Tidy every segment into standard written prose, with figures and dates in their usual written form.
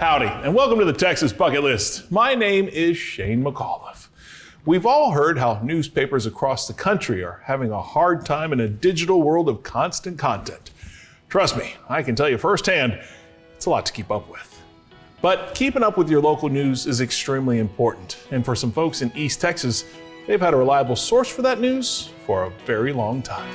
Howdy, and welcome to the Texas Bucket List. My name is Shane McAuliffe. We've all heard how newspapers across the country are having a hard time in a digital world of constant content. Trust me, I can tell you firsthand, it's a lot to keep up with. But keeping up with your local news is extremely important, and for some folks in East Texas, they've had a reliable source for that news for a very long time.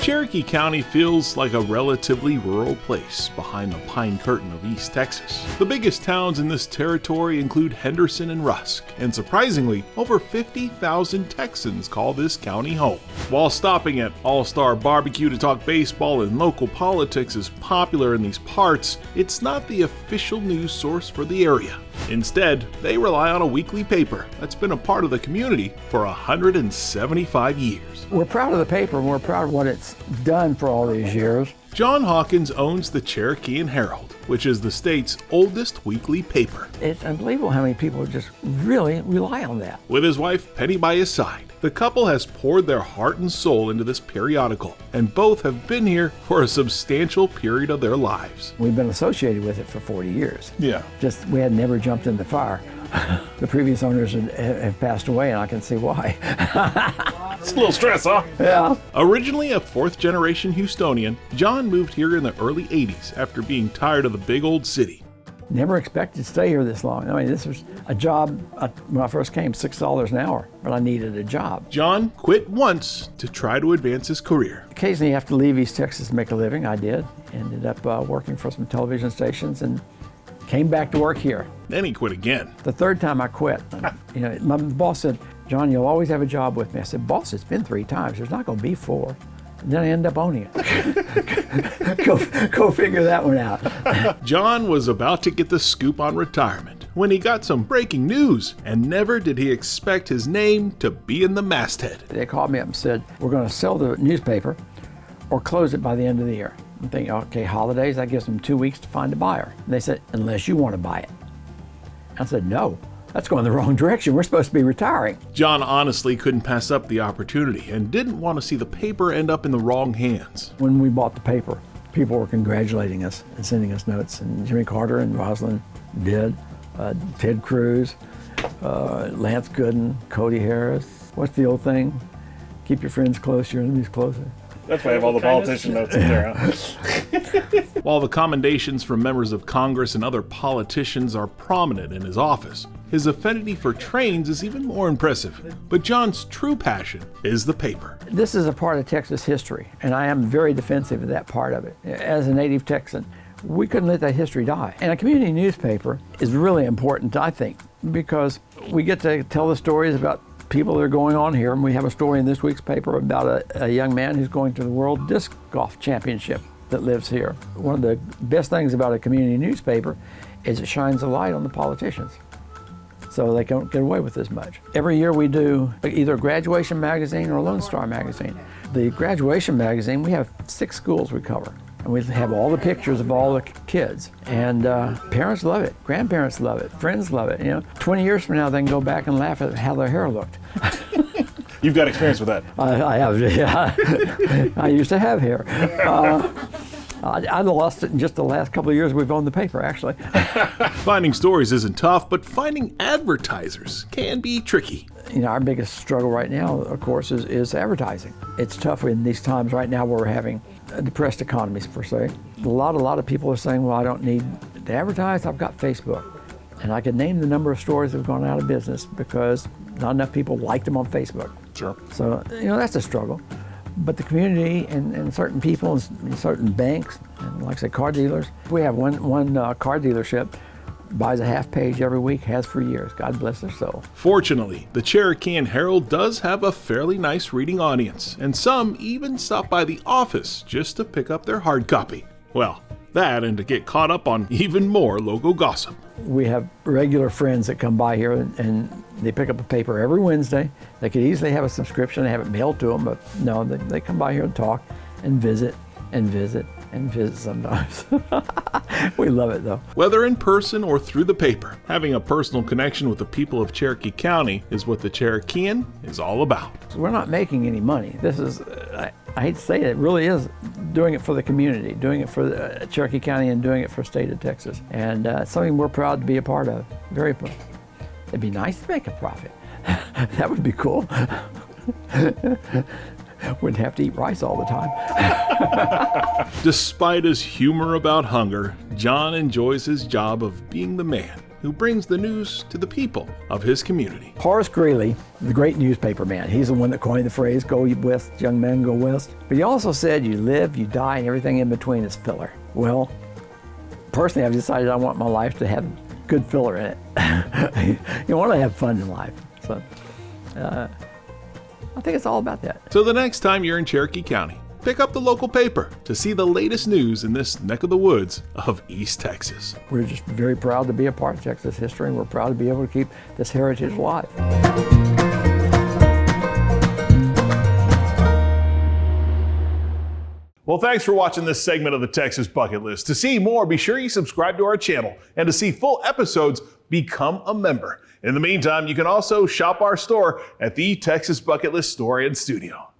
Cherokee County feels like a relatively rural place behind the pine curtain of East Texas. The biggest towns in this territory include Henderson and Rusk, and surprisingly, over 50,000 Texans call this county home. While stopping at All-Star Barbecue to talk baseball and local politics is popular in these parts, it's not the official news source for the area. Instead, they rely on a weekly paper that's been a part of the community for 175 years. We're proud of the paper and we're proud of what it's done for all these years. John Hawkins owns the Cherokeean Herald, which is the state's oldest weekly paper. It's unbelievable how many people just really rely on that. With his wife Penny by his side, the couple has poured their heart and soul into this periodical, and both have been here for a substantial period of their lives. We've been associated with it for 40 years. Yeah. Just we had never jumped in the fire. The previous owners have passed away, and I can see why. It's a little stress, huh? Yeah. Originally a fourth-generation Houstonian, John moved here in the early 80s after being tired of the big old city. Never expected to stay here this long. I mean, this was a job, when I first came, $6 an hour, but I needed a job. John quit once to try to advance his career. Occasionally you have to leave East Texas to make a living. I did. Ended up working for some television stations and came back to work here. Then he quit again. The third time I quit, my boss said, "John, you'll always have a job with me." I said, "Boss, it's been 3 times. There's not going to be 4. And then I end up owning it. Go figure that one out. John was about to get the scoop on retirement when he got some breaking news, and never did he expect his name to be in the masthead. They called me up and said, "We're going to sell the newspaper or close it by the end of the year." I'm thinking, okay, holidays, that gives them 2 weeks to find a buyer. And they said, "Unless you want to buy it." I said, "No, that's going the wrong direction. We're supposed to be retiring." John honestly couldn't pass up the opportunity and didn't want to see the paper end up in the wrong hands. When we bought the paper, people were congratulating us and sending us notes. And Jimmy Carter and Rosalind did, Ted Cruz, Lance Gooden, Cody Harris. What's the old thing? Keep your friends close, your enemies closer. That's why I have all the politician notes in there, huh? While the commendations from members of Congress and other politicians are prominent in his office, his affinity for trains is even more impressive. But John's true passion is the paper. This is a part of Texas history, and I am very defensive of that part of it. As a native Texan, we couldn't let that history die. And a community newspaper is really important, I think, because we get to tell the stories about people that are going on here, and we have a story in this week's paper about a young man who's going to the World Disc Golf Championship that lives here. One of the best things about a community newspaper is it shines a light on the politicians, so they don't get away with as much. Every year we do either a graduation magazine or a Lone Star magazine. The graduation magazine, we have 6 schools we cover. And we have all the pictures of all the kids. And parents love it, grandparents love it, friends love it. 20 years from now, they can go back and laugh at how their hair looked. You've got experience with that. I have, yeah. I used to have hair. I lost it in just the last couple of years we've owned the paper, actually. Finding stories isn't tough, but finding advertisers can be tricky. Our biggest struggle right now, of course, is advertising. It's tough in these times right now where we're having depressed economies, per se. A lot of people are saying, well, I don't need to advertise, I've got Facebook. And I could name the number of stores that have gone out of business because not enough people liked them on Facebook. Sure. So, that's a struggle. But the community and certain people and certain banks, and like I say, car dealers, we have one car dealership buys a half page every week, has for years. God bless their soul. Fortunately, the Cherokeean Herald does have a fairly nice reading audience, and some even stop by the office just to pick up their hard copy. Well, that and to get caught up on even more local gossip. We have regular friends that come by here and they pick up a paper every Wednesday. They could easily have a subscription and have it mailed to them, but no, they come by here and talk and visit and visit and visit sometimes. We love it though. Whether in person or through the paper, having a personal connection with the people of Cherokee County is what the Cherokeean is all about. We're not making any money. This is I hate to say it really is doing it for the community, doing it for Cherokee County and doing it for the state of Texas. And it's something we're proud to be a part of, very proud. It'd be nice to make a profit. That would be cool. Wouldn't have to eat rice all the time. Despite his humor about hunger, John enjoys his job of being the man who brings the news to the people of his community. Horace Greeley, the great newspaper man, he's the one that coined the phrase, "Go west, young men, go west." But he also said, you live, you die, and everything in between is filler. Well, personally, I've decided I want my life to have good filler in it. You want to have fun in life. So I think it's all about that. So the next time you're in Cherokee County, pick up the local paper to see the latest news in this neck of the woods of East Texas. We're just very proud to be a part of Texas history, and we're proud to be able to keep this heritage alive. Well, thanks for watching this segment of the Texas Bucket List. To see more, be sure you subscribe to our channel, and to see full episodes, become a member. In the meantime, you can also shop our store at the Texas Bucket List Store and Studio.